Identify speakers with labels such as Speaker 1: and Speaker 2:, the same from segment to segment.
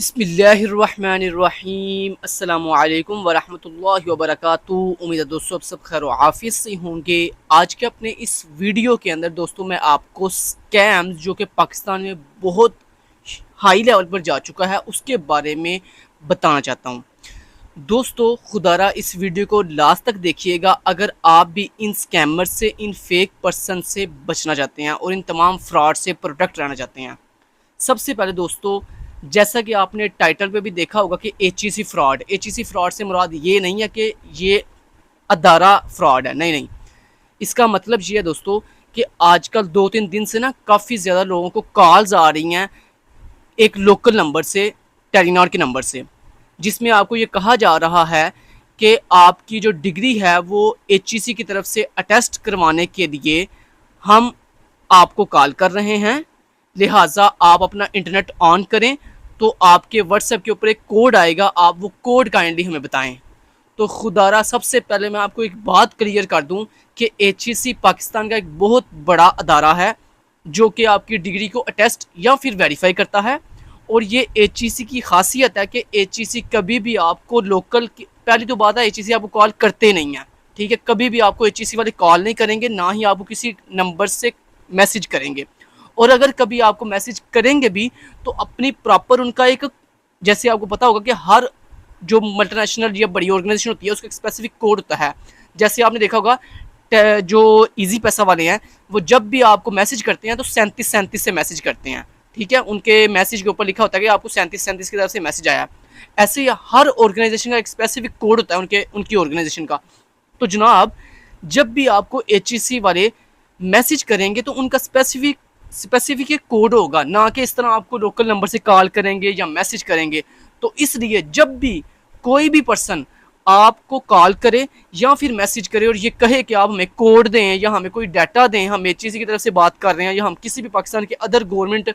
Speaker 1: बिस्मिल्लाहिर्रहमानिर्रहीम अस्सलामुअलैकुम वरहमतुल्लाहि वबरकातुहू। उम्मीद है दोस्तों आप सब खैर आफियत से होंगे। आज के अपने इस वीडियो के अंदर दोस्तों मैं आपको स्कैम्स जो कि पाकिस्तान में बहुत हाई लेवल पर जा चुका है उसके बारे में बताना चाहता हूँ। दोस्तों खुदारा इस वीडियो को लास्ट तक देखिएगा अगर आप भी इन स्कैमर से, इन फेक पर्सन से बचना चाहते हैं और इन तमाम फ्रॉड से प्रोटेक्ट रहना चाहते हैं। सबसे पहले दोस्तों, जैसा कि आपने टाइटल पे भी देखा होगा कि एचईसी फ्रॉड से मुराद ये नहीं है कि ये अदारा फ्रॉड है, नहीं। इसका मतलब ये है दोस्तों कि आजकल 2-3 दिन से ना काफ़ी ज़्यादा लोगों को कॉल्स आ रही हैं एक लोकल नंबर से, टेलीनॉर के नंबर से, जिसमें आपको ये कहा जा रहा है कि आपकी जो डिग्री है वो एचईसी की तरफ से अटेस्ट करवाने के लिए हम आपको कॉल कर रहे हैं, लिहाजा आप अपना इंटरनेट ऑन करें तो आपके व्हाट्सएप के ऊपर एक कोड आएगा, आप वो कोड काइंडली हमें बताएं। तो खुदारा सबसे पहले मैं आपको एक बात क्लियर कर दूं कि एचईसी पाकिस्तान का एक बहुत बड़ा अदारा है जो कि आपकी डिग्री को अटेस्ट या फिर वेरीफाई करता है। और ये एचईसी की खासियत है कि एचईसी कभी भी आपको लोकल, पहली तो बात है एचईसी आपको कॉल करते नहीं है, ठीक है, कभी भी आपको एचईसी वाले कॉल नहीं करेंगे, ना ही आपको किसी नंबर से मैसेज करेंगे। और अगर कभी आपको मैसेज करेंगे भी तो अपनी प्रॉपर उनका एक, जैसे आपको पता होगा कि हर जो मल्टीनेशनल या बड़ी ऑर्गेनाइजेशन होती है उसका एक स्पेसिफिक कोड होता है। जैसे आपने देखा होगा जो इजी पैसा वाले हैं वो जब भी आपको मैसेज करते हैं तो 3737 से मैसेज करते हैं, ठीक है, उनके मैसेज के ऊपर लिखा होता है कि आपको 3737 की तरफ से मैसेज आया। ऐसे ही हर ऑर्गेनाइजेशन का एक स्पेसिफिक कोड होता है उनकी ऑर्गेनाइजेशन का। तो जनाब जब भी आपको एचईसी वाले मैसेज करेंगे तो उनका स्पेसिफिक एक कोड होगा, ना कि इस तरह आपको लोकल नंबर से कॉल करेंगे या मैसेज करेंगे। तो इसलिए जब भी कोई भी पर्सन आपको कॉल करे या फिर मैसेज करे और ये कहे कि आप हमें कोड दें या हमें कोई डाटा दें, हम एचईसी की तरफ से बात कर रहे हैं या हम किसी भी पाकिस्तान के अदर गवर्नमेंट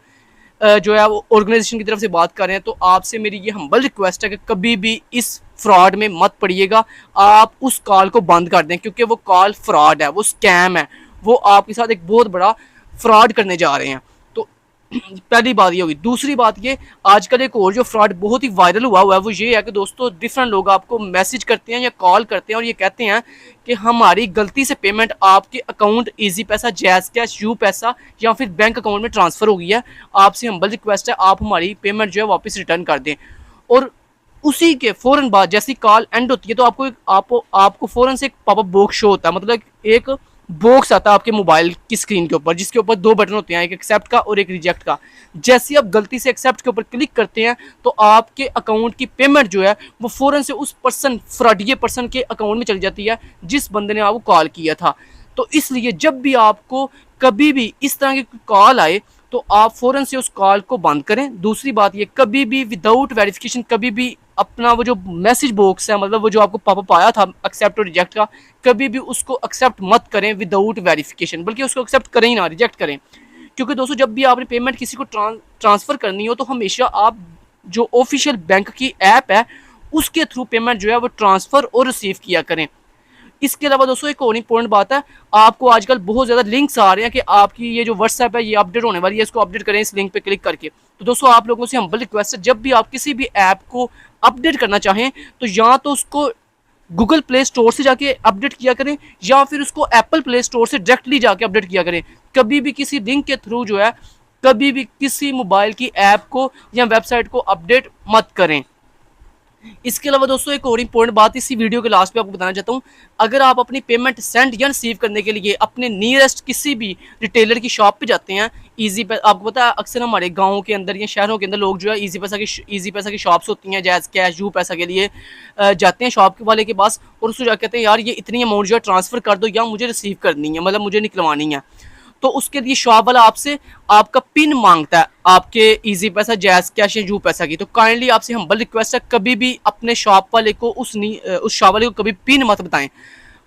Speaker 1: जो है वो ऑर्गेनाइजेशन की तरफ से बात कर रहे हैं, तो आपसे मेरी ये हम्बल रिक्वेस्ट है कि कभी भी इस फ्रॉड में मत पड़िएगा। आप उस कॉल को बंद कर दें क्योंकि वो कॉल फ्रॉड है, वो स्कैम है, वो आपके साथ एक बहुत बड़ा फ्रॉड करने जा रहे हैं। तो पहली बात ये होगी। दूसरी बात ये, आजकल एक और जो फ्रॉड बहुत ही वायरल हुआ है वो ये है कि दोस्तों डिफरेंट लोग आपको मैसेज करते हैं या कॉल करते हैं और ये कहते हैं कि हमारी गलती से पेमेंट आपके अकाउंट इजी पैसा, जैज़ कैश, यू पैसा या फिर बैंक अकाउंट में ट्रांसफ़र हो गई है, आपसे हम्बल रिक्वेस्ट है आप हमारी पेमेंट जो है वापस रिटर्न कर दें। और उसी के फ़ौरन बाद जैसी कॉल एंड होती है तो आपको फ़ौरन से एक पॉपअप बॉक्स शो होता है, मतलब एक बॉक्स आता है आपके मोबाइल की स्क्रीन के ऊपर जिसके ऊपर 2 बटन होते हैं, एक एक्सेप्ट का और एक रिजेक्ट का। जैसे ही आप गलती से एक्सेप्ट के ऊपर क्लिक करते हैं तो आपके अकाउंट की पेमेंट जो है वो फ़ौरन से उस फ्रॉडिये पर्सन के अकाउंट में चली जाती है जिस बंदे ने आपको कॉल किया था। तो इसलिए जब भी आपको कभी भी इस तरह की कॉल आए तो आप फ़ौरन से उस कॉल को बंद करें। दूसरी बात ये, कभी भी विदाउट वेरिफिकेशन कभी भी अपना वो जो मैसेज बॉक्स है, मतलब वो जो आपको पॉपअप आया था एक्सेप्ट और रिजेक्ट का, कभी भी उसको एक्सेप्ट मत करें विदाउट वेरिफिकेशन, बल्कि उसको एक्सेप्ट करें ही ना, रिजेक्ट करें। क्योंकि दोस्तों जब भी आपने पेमेंट किसी को ट्रांसफ़र करनी हो तो हमेशा आप जो ऑफिशियल बैंक की ऐप है उसके थ्रू पेमेंट जो है वो ट्रांसफ़र और रिसीव किया करें। इसके अलावा दोस्तों एक और इंपॉर्टेंट बात है, आपको आजकल बहुत ज़्यादा लिंक्स आ रहे हैं कि आपकी ये जो व्हाट्सएप है ये अपडेट होने वाली है, इसको अपडेट करें इस लिंक पे क्लिक करके। तो दोस्तों आप लोगों से हम्बल रिक्वेस्ट है, जब भी आप किसी भी ऐप को अपडेट करना चाहें तो या तो उसको गूगल प्ले स्टोर से जाके अपडेट किया करें या फिर उसको एप्पल प्ले स्टोर से डायरेक्टली जाके अपडेट किया करें। कभी भी किसी लिंक के थ्रू जो है कभी भी किसी मोबाइल की ऐप को या वेबसाइट को अपडेट मत करें। इसके अलावा दोस्तों एक और इंपॉर्टेंट बात इसी वीडियो के लास्ट पे आपको बताना चाहता हूँ, अगर आप अपनी पेमेंट सेंड या रिसीव करने के लिए अपने नियरेस्ट किसी भी रिटेलर की शॉप पे जाते हैं, आपको पता है अक्सर हमारे गाँव के अंदर या शहरों के अंदर लोग जो है ईजी पैसा की शॉप्स होती हैं, जैज़ कैश, यू पैसा के लिए जाते हैं शॉप वाले के पास और उसको जा कहते हैं यार ये इतनी अमाउंट जो है ट्रांसफ़र कर दो या मुझे रिसीव करनी है, मतलब मुझे निकलवानी है। तो उसके लिए शॉप वाला आपसे आपका पिन मांगता है आपके इजी पैसा, जैज़ कैश या यू पैसा की। तो काइंडली आपसे हम्बल रिक्वेस्ट है कभी भी अपने शॉप वाले को उस शॉप वाले को कभी पिन मत बताएं,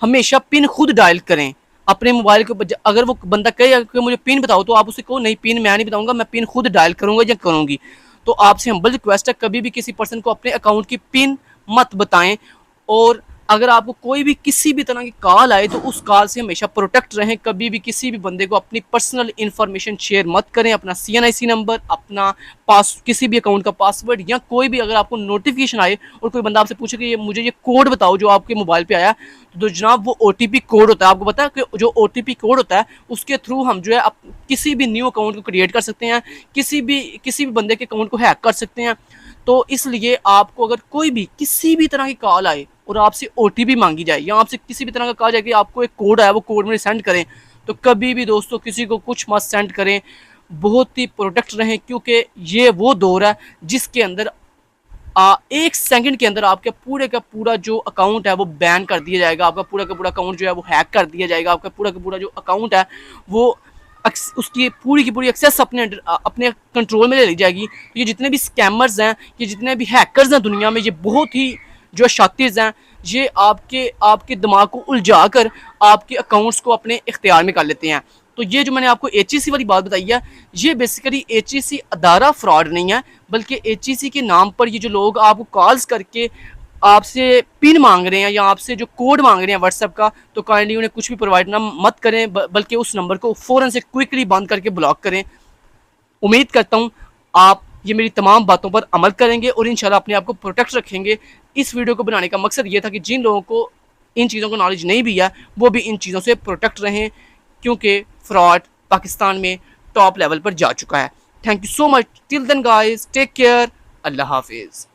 Speaker 1: हमेशा पिन खुद डायल करें अपने मोबाइल के। अगर वो बंदा कहे कि मुझे पिन बताओ तो आप उसे कहो नहीं पिन मैं नहीं बताऊंगा, मैं पिन खुद डायल करूंगा या करूंगी। तो आपसे हम्बल रिक्वेस्ट है कभी भी किसी पर्सन को अपने अकाउंट की पिन मत बताएं और अगर आपको कोई भी किसी भी तरह की कॉल आए तो उस कॉल से हमेशा प्रोटेक्ट रहें। कभी भी किसी भी बंदे को अपनी पर्सनल इंफॉर्मेशन शेयर मत करें, अपना CNIC नंबर, अपना किसी भी अकाउंट का पासवर्ड, या कोई भी अगर आपको नोटिफिकेशन आए और कोई बंदा आपसे पूछे कि मुझे ये कोड बताओ जो आपके मोबाइल पे आया, तो जनाब वो OTP कोड होता है। आपको पता है कि जो OTP कोड होता है उसके थ्रू हम जो है किसी भी न्यू अकाउंट को क्रिएट कर सकते हैं, किसी भी बंदे के अकाउंट को हैक कर सकते हैं। तो इसलिए आपको अगर कोई भी किसी भी तरह की कॉल आए और आपसे OTP मांगी जाए, या आपसे किसी भी तरह का कहा जाए कि आपको एक कोड आया वो कोड में सेंड करें, तो कभी भी दोस्तों किसी को कुछ मत सेंड करें। बहुत ही प्रोटेक्ट रहें, क्योंकि ये वो दौर है जिसके अंदर 1 सेकंड के अंदर आपका पूरे का पूरा जो अकाउंट है वो बैन कर दिया जाएगा। आपका पूरा का पूरा अकाउंट जो है वो हैक कर दिया जाएगा। आपका पूरा का पूरा जो अकाउंट है वो उसकी पूरी की पूरी एक्सेस अपने कंट्रोल में ले ली जाएगी। तो ये जितने भी स्कैमर्स हैं, ये जितने भी हैकर्स हैं दुनिया में, ये बहुत ही जो शातिर हैं, ये आपके दिमाग को उलझा कर आपके अकाउंट्स को अपने इख्तियार में कर लेते हैं। तो ये जो मैंने आपको HEC वाली बात बताई है, ये बेसिकली HEC अदारा फ्रॉड नहीं है, बल्कि HEC के नाम पर ये जो लोग आपको कॉल्स करके आपसे पिन मांग रहे हैं या आपसे जो कोड मांग रहे हैं व्हाट्सएप का, तो काइंडली उन्हें कुछ भी प्रोवाइड ना मत करें, बल्कि उस नंबर को फ़ौरन से क्विकली बंद करके ब्लॉक करें। उम्मीद करता हूँ आप ये मेरी तमाम बातों पर अमल करेंगे और इंशाल्लाह अपने आप को प्रोटेक्ट रखेंगे। इस वीडियो को बनाने का मकसद ये था कि जिन लोगों को इन चीज़ों को नॉलेज नहीं भी है वो भी इन चीज़ों से प्रोटेक्ट रहें, क्योंकि फ्रॉड पाकिस्तान में टॉप लेवल पर जा चुका है। Thank you so much. Till then guys, take care. अल्लाह हाफिज़।